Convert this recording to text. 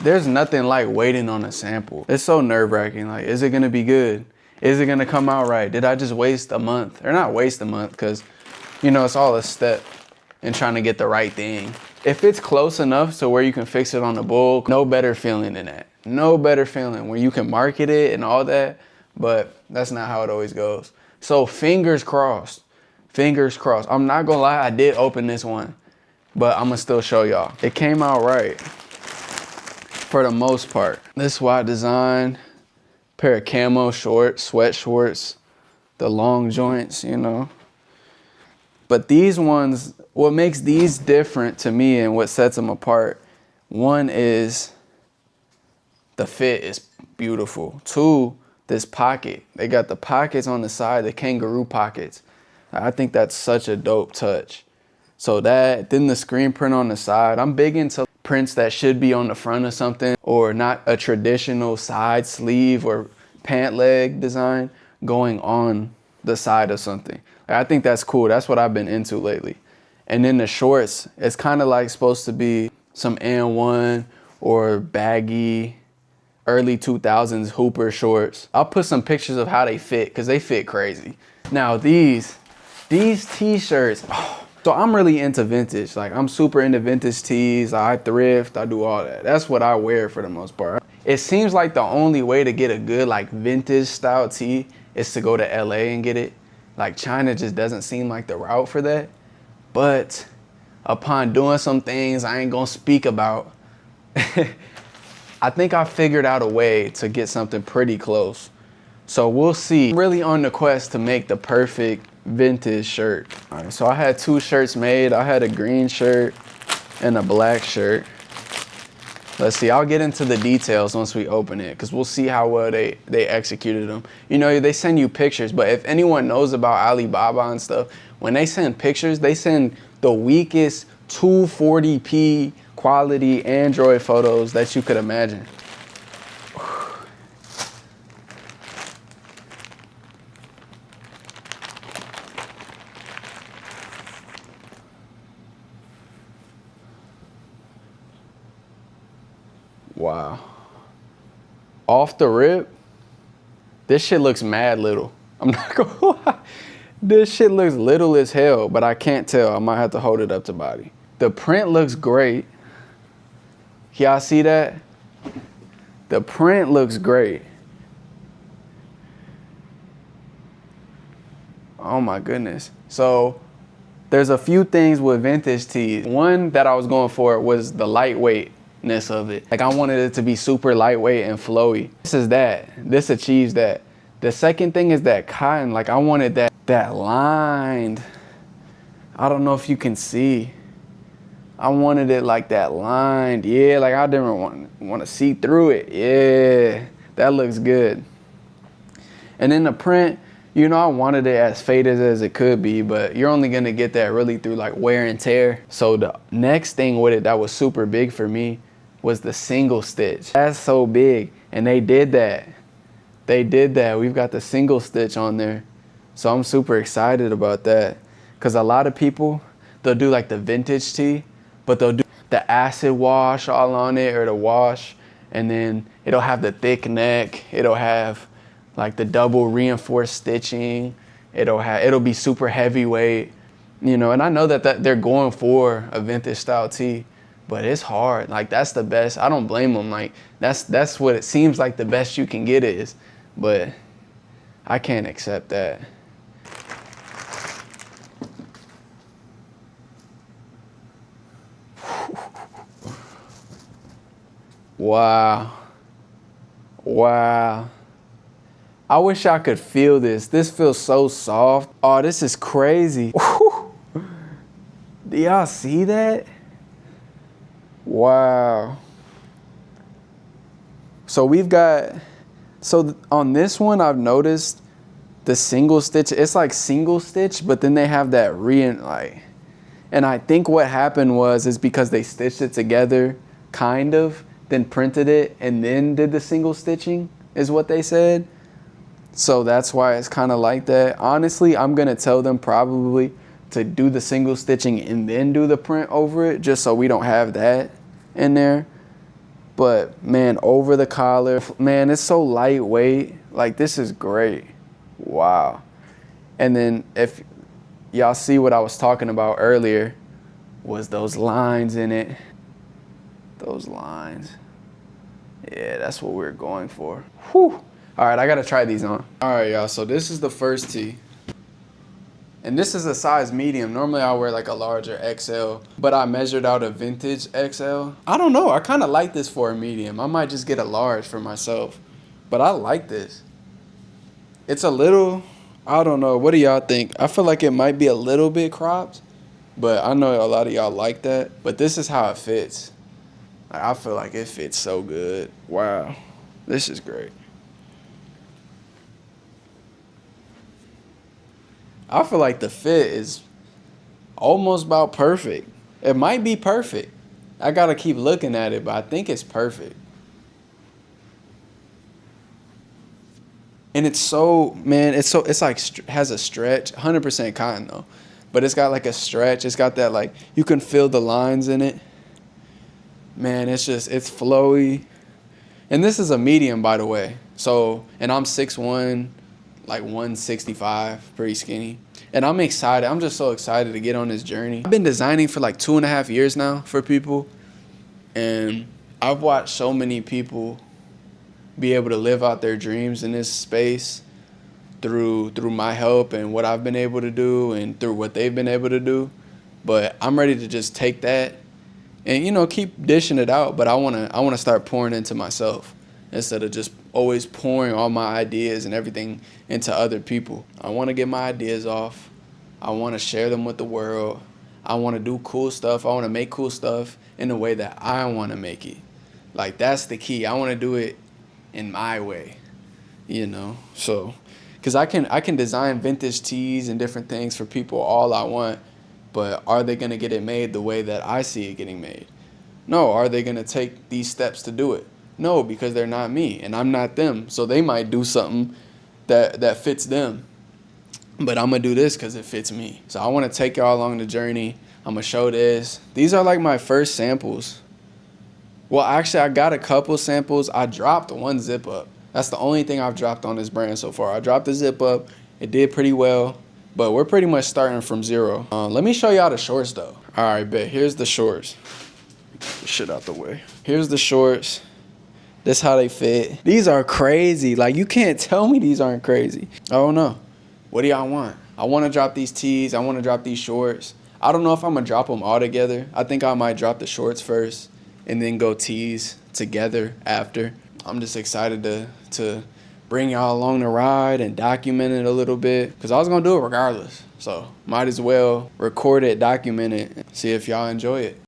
There's nothing like waiting on a sample. It's so nerve-wracking. Like, is it gonna be good? Is it gonna come out right? Did I just waste a month? Or not waste a month, because, you know, it's all a step in trying to get the right thing. If it's close enough to where you can fix it on the bull, no better feeling than that. No better feeling when you can market it and all that, but that's not how it always goes. So fingers crossed, fingers crossed. I'm not gonna lie, I did open this one, but I'm gonna still show y'all. It came out right for the most part. This wide design, pair of camo shorts, sweat shorts, the long joints, you know. But these ones, what makes these different to me and what sets them apart, one is the fit is beautiful. Two, this pocket. They got the pockets on the side, the kangaroo pockets. I think that's such a dope touch. So that, then the screen print on the side. I'm big into prints that should be on the front of something, or not a traditional side sleeve or pant leg design going on the side of something. I think that's cool. That's what I've been into lately. And then the shorts, it's kind of like supposed to be some N1 or baggy early 2000s Hooper shorts. I'll put some pictures of how they fit, because they fit crazy. Now these t-shirts, so I'm really into vintage. Like, I'm super into vintage tees. I thrift, I do all that. That's what I wear for the most part. It seems like the only way to get a good like vintage style tee is to go to LA and get it. Like, China just doesn't seem like the route for that. But upon doing some things I ain't gonna speak about, I think I figured out a way to get something pretty close. So we'll see. I'm really on the quest to make the perfect vintage shirt. All right, so I had two shirts made. I had a green shirt and a black shirt. Let's see, I'll get into the details once we open it, because we'll see how well they executed them. You know, they send you pictures, but if anyone knows about Alibaba and stuff, when they send pictures, they send the weakest 240p quality Android photos that you could imagine. Wow. Off the rip, this shit looks mad little. I'm not gonna lie. This shit looks little as hell, but I can't tell. I might have to hold it up to body. The print looks great. Y'all see that? The print looks great. Oh my goodness. So there's a few things with vintage tees. One that I was going for was the lightweightness of it. Like, I wanted it to be super lightweight and flowy. This is that. This achieves that. The second thing is that cotton. Like, I wanted that lined. I don't know if you can see. I wanted it like that lined. Yeah, like I didn't want to see through it. Yeah, that looks good. And then the print, you know, I wanted it as faded as it could be, but you're only gonna get that really through like wear and tear. So the next thing with it that was super big for me was the single stitch. That's so big, and they did that. They did that. We've got the single stitch on there. So I'm super excited about that, because a lot of people, they'll do like the vintage tee, but they'll do the acid wash all on it, or the wash, and then it'll have the thick neck. It'll have like the double reinforced stitching. It'll be super heavyweight, you know. And I know that they're going for a vintage style tee, but it's hard. Like, that's the best. I don't blame them. Like, that's what it seems like the best you can get is, but I can't accept that. Wow. Wow. I wish I could feel this. This feels so soft. Oh, this is crazy. Do y'all see that? Wow. So we've got, on this one, I've noticed the single stitch, it's like single stitch, but then they have that and I think what happened is because they stitched it together, kind of, then printed it, and then did the single stitching, is what they said. So that's why it's kind of like that. Honestly, I'm gonna tell them probably to do the single stitching and then do the print over it, just so we don't have that in there. But man, over the collar, man, it's so lightweight. Like, this is great. Wow. And then if y'all see what I was talking about earlier, was those lines in it. Those lines. Yeah, that's what we're going for. Whew. All right, I gotta try these on. All right, y'all, so this is the first tee. And this is a size medium. Normally I wear like a larger XL, but I measured out a vintage XL. I don't know, I kind of like this for a medium. I might just get a large for myself, but I like this. It's a little, I don't know, what do y'all think? I feel like it might be a little bit cropped, but I know a lot of y'all like that. But this is how it fits. I feel like it fits so good. Wow, this is great. I feel like the fit is almost about perfect. It might be perfect. I gotta keep looking at it, but I think it's perfect. And it's so, man, it's like has a stretch, 100% cotton though, but it's got like a stretch. It's got that, like, you can feel the lines in it. Man, it's flowy. And this is a medium, by the way. So, and I'm 6'1", like 165, pretty skinny. And I'm excited. I'm just so excited to get on this journey. I've been designing for like 2.5 years now for people. And I've watched so many people be able to live out their dreams in this space through my help and what I've been able to do and through what they've been able to do. But I'm ready to just take that and, you know, keep dishing it out. But I wanna start pouring into myself instead of just always pouring all my ideas and everything into other people. I want to get my ideas off. I want to share them with the world. I want to do cool stuff. I want to make cool stuff in the way that I want to make it. Like, that's the key. I want to do it in my way, you know? So, because I can design vintage tees and different things for people all I want, but are they going to get it made the way that I see it getting made? No. Are they going to take these steps to do it? No, because they're not me and I'm not them. So they might do something that fits them. But I'm going to do this because it fits me. So I want to take y'all along the journey. I'm going to show this. These are like my first samples. Well, actually, I got a couple samples. I dropped one zip up. That's the only thing I've dropped on this brand so far. I dropped the zip up. It did pretty well. But we're pretty much starting from zero. Let me show y'all the shorts, though. All right, bet. Here's the shorts. Get the shit out the way. Here's the shorts. This how they fit. These are crazy. Like, you can't tell me these aren't crazy. I don't know. What do y'all want? I want to drop these tees. I want to drop these shorts. I don't know if I'm going to drop them all together. I think I might drop the shorts first and then go tees together after. I'm just excited to bring y'all along the ride and document it a little bit because I was going to do it regardless. So might as well record it, document it, and see if y'all enjoy it.